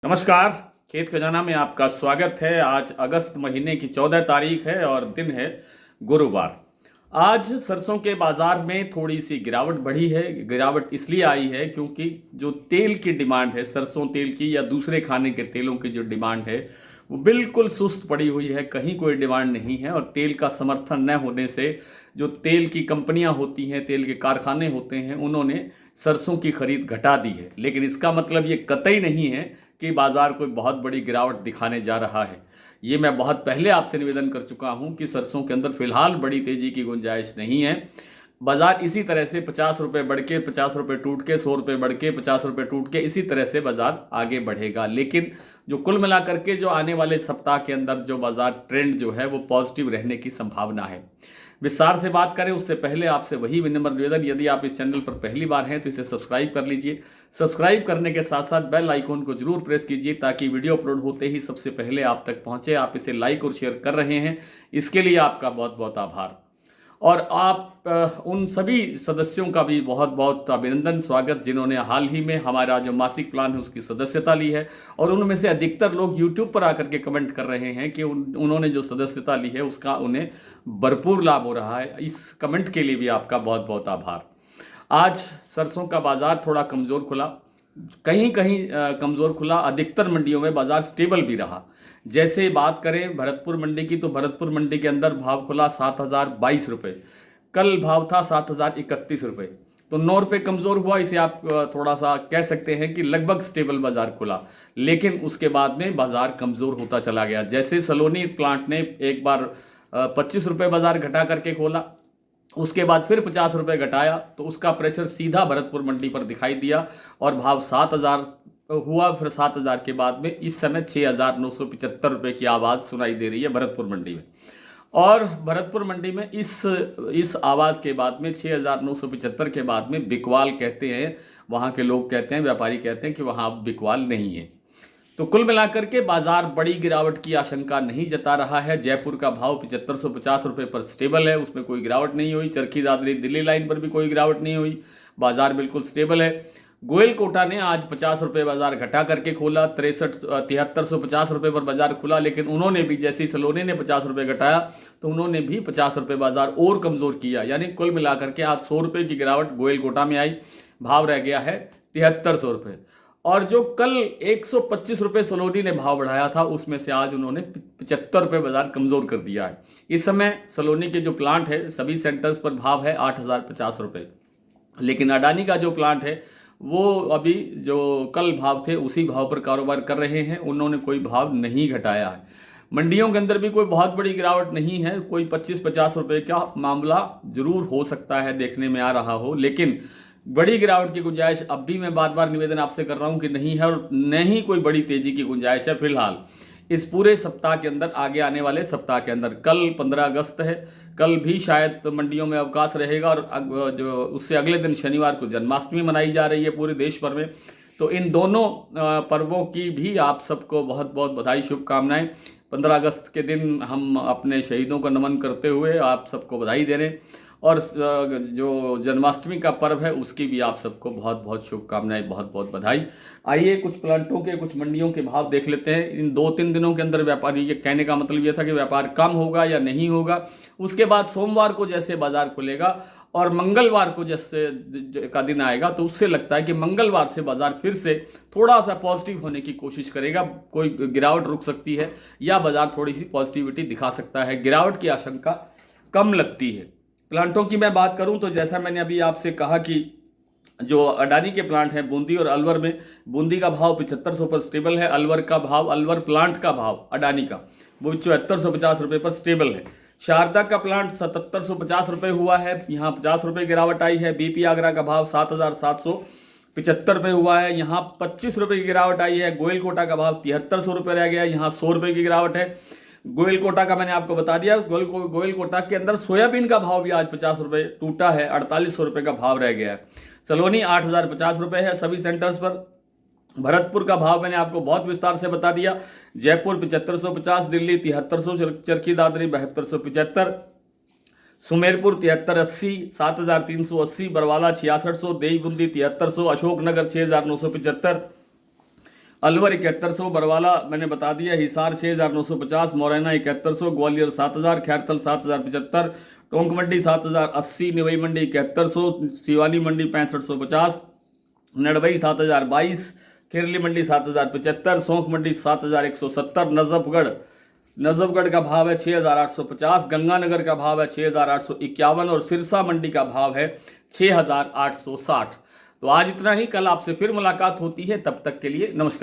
नमस्कार। खेत खजाना में आपका स्वागत है। आज अगस्त महीने की 14 तारीख है और दिन है गुरुवार। आज सरसों के बाजार में थोड़ी सी गिरावट बढ़ी है। गिरावट इसलिए आई है क्योंकि जो तेल की डिमांड है, सरसों तेल की या दूसरे खाने के तेलों की जो डिमांड है वो बिल्कुल सुस्त पड़ी हुई है। कहीं कोई डिमांड नहीं है और तेल का समर्थन न होने से जो तेल की कंपनियां होती हैं, तेल के कारखाने होते हैं, उन्होंने सरसों की खरीद घटा दी है। लेकिन इसका मतलब ये कतई नहीं है कि बाजार कोई बहुत बड़ी गिरावट दिखाने जा रहा है। ये मैं बहुत पहले आपसे निवेदन कर चुका हूं कि सरसों के अंदर फिलहाल बड़ी तेजी की गुंजाइश नहीं है। बाजार इसी तरह से 50 रुपये बढ़ के 50 रुपये टूट के 100 रुपये बढ़ के 50 रुपये टूट के इसी तरह से बाजार आगे बढ़ेगा। लेकिन जो कुल मिलाकर के जो आने वाले सप्ताह के अंदर जो बाजार ट्रेंड जो है वो पॉजिटिव रहने की संभावना है। विस्तार से बात करें उससे पहले आपसे वही विनम्र निवेदन, यदि आप इस चैनल पर पहली बार हैं तो इसे सब्सक्राइब कर लीजिए। सब्सक्राइब करने के साथ साथ बेल आइकॉन को जरूर प्रेस कीजिए ताकि वीडियो अपलोड होते ही सबसे पहले आप तक पहुंचे। आप इसे लाइक और शेयर कर रहे हैं, इसके लिए आपका बहुत बहुत आभार। और आप उन सभी सदस्यों का भी बहुत बहुत अभिनंदन, स्वागत जिन्होंने हाल ही में हमारा जो मासिक प्लान है उसकी सदस्यता ली है। और उनमें से अधिकतर लोग यूट्यूब पर आकर के कमेंट कर रहे हैं कि उन्होंने जो सदस्यता ली है उसका उन्हें भरपूर लाभ हो रहा है। इस कमेंट के लिए भी आपका बहुत बहुत आभार। आज सरसों का बाजार थोड़ा कमज़ोर खुला, कहीं कहीं कमज़ोर खुला। अधिकतर मंडियों में बाजार स्टेबल भी रहा। जैसे बात करें भरतपुर मंडी की तो भरतपुर मंडी के अंदर भाव खुला 7,022 रुपये। कल भाव था 7,031 रुपये, तो 9 रुपये कमज़ोर हुआ। इसे आप थोड़ा सा कह सकते हैं कि लगभग स्टेबल बाजार खुला। लेकिन उसके बाद में बाजार कमज़ोर होता चला गया। जैसे सलोनी प्लांट ने एक बार 25 रुपये बाजार घटा करके खोला, उसके बाद फिर 50 रुपये घटाया, तो उसका प्रेशर सीधा भरतपुर मंडी पर दिखाई दिया और भाव 7,000 हुआ। फिर 7,000 के बाद में इस समय 6,975 रुपये की आवाज़ सुनाई दे रही है भरतपुर मंडी में। और भरतपुर मंडी में इस आवाज़ के बाद में 6,975 के बाद में बिकवाल कहते हैं, वहाँ के लोग कहते हैं, व्यापारी कहते हैं कि वहाँ अब बिकवाल नहीं है। तो कुल मिलाकर के बाजार बड़ी गिरावट की आशंका नहीं जता रहा है। जयपुर का भाव 7550 रुपये पर स्टेबल है, उसमें कोई गिरावट नहीं हुई। चरखी दादरी दिल्ली लाइन पर भी कोई गिरावट नहीं हुई, बाजार बिल्कुल स्टेबल है। गोयल कोटा ने आज 50 रुपये बाजार घटा करके खोला, 7350 रुपये पर बाजार खुला। लेकिन उन्होंने भी, जैसे ही सलोनी ने 50 रुपये घटाया तो उन्होंने भी 50 रुपये बाजार और कमज़ोर किया। यानी कुल मिलाकर के आज 100 रुपये की गिरावट गोयल कोटा में आई, भाव रह गया है 7300 रुपये। और जो कल 125 रुपये सलोनी ने भाव बढ़ाया था उसमें से आज उन्होंने 75 रुपये बाजार कमज़ोर कर दिया है। इस समय सलोनी के जो प्लांट है सभी सेंटर्स पर भाव है 8,050 रुपये। लेकिन अडानी का जो प्लांट है वो अभी जो कल भाव थे उसी भाव पर कारोबार कर रहे हैं, उन्होंने कोई भाव नहीं घटाया है। मंडियों के अंदर भी कोई बहुत बड़ी गिरावट नहीं है, कोई 25-50 रुपये का मामला जरूर हो सकता है, देखने में आ रहा हो। लेकिन बड़ी गिरावट की गुंजाइश अब भी मैं बार बार निवेदन आपसे कर रहा हूं कि नहीं है, और न ही कोई बड़ी तेजी की गुंजाइश है फिलहाल इस पूरे सप्ताह के अंदर, आगे आने वाले सप्ताह के अंदर। कल 15 अगस्त है, कल भी शायद मंडियों में अवकाश रहेगा और जो उससे अगले दिन शनिवार को जन्माष्टमी मनाई जा रही है पूरे देश भर में। तो इन दोनों पर्वों की भी आप सबको बहुत बहुत बधाई, शुभकामनाएं। 15 अगस्त के दिन हम अपने शहीदों को नमन करते हुए आप सबको बधाई दे रहे हैं, और जो जन्माष्टमी का पर्व है उसकी भी आप सबको बहुत बहुत शुभकामनाएं, बहुत बहुत बधाई। आइए कुछ प्लांटों के, कुछ मंडियों के भाव देख लेते हैं। इन 2-3 दिनों के अंदर व्यापारी, ये कहने का मतलब ये था कि व्यापार कम होगा या नहीं होगा। उसके बाद सोमवार को जैसे बाजार खुलेगा और मंगलवार को जैसे का दिन आएगा तो उससे लगता है कि मंगलवार से बाजार फिर से थोड़ा सा पॉजिटिव होने की कोशिश करेगा। कोई गिरावट रुक सकती है या बाजार थोड़ी सी पॉजिटिविटी दिखा सकता है। गिरावट की आशंका कम लगती है। प्लांटों की मैं बात करूं तो जैसा मैंने अभी आपसे कहा कि जो अडानी के प्लांट हैं बूंदी और अलवर में, बूंदी का भाव 7500 पर स्टेबल है। अलवर का भाव, अलवर प्लांट का भाव अडानी का वो 7450 रुपये पर स्टेबल है। शारदा का प्लांट 7750 रुपये हुआ है, यहाँ 50 रुपये गिरावट आई है। बीपी आगरा का भाव 7775 रुपये हुआ है, यहाँ 25 रुपये की गिरावट आई है। गोयल कोटा का भाव 7300 रुपये रह गया, यहाँ 100 रुपये की गिरावट है। गोयल कोटा का मैंने आपको बता दिया। गोयल कोटा के अंदर सोयाबीन का भाव भी आज 50 रुपये टूटा है, 4800 रुपये का भाव रह गया है। सलोनी 8,050 रुपये है सभी सेंटर्स पर। भरतपुर का भाव मैंने आपको बहुत विस्तार से बता दिया। जयपुर 7550, दिल्ली 7300, चरखी दादरी 7275, सुमेरपुर 7380, 7380, बरवाला 6600, देवी बूंदी 7300, अशोकनगर 6975, अलवर 7100, बरवाला मैंने बता दिया, हिसार 6950, मोरैना 7100, ग्वालियर 7000, खैरथल 7075, टोंक मंडी 7080, निवई मंडी 7100, सिवानी मंडी 6550, नड़बई 7022, खिरली मंडी 7075, सौंख मंडी 7170, नजफगढ़ का भाव है 6850, गंगानगर का भाव है 6851 और सिरसा मंडी का भाव है 6860। तो आज इतना ही, कल आपसे फिर मुलाकात होती है, तब तक के लिए नमस्कार।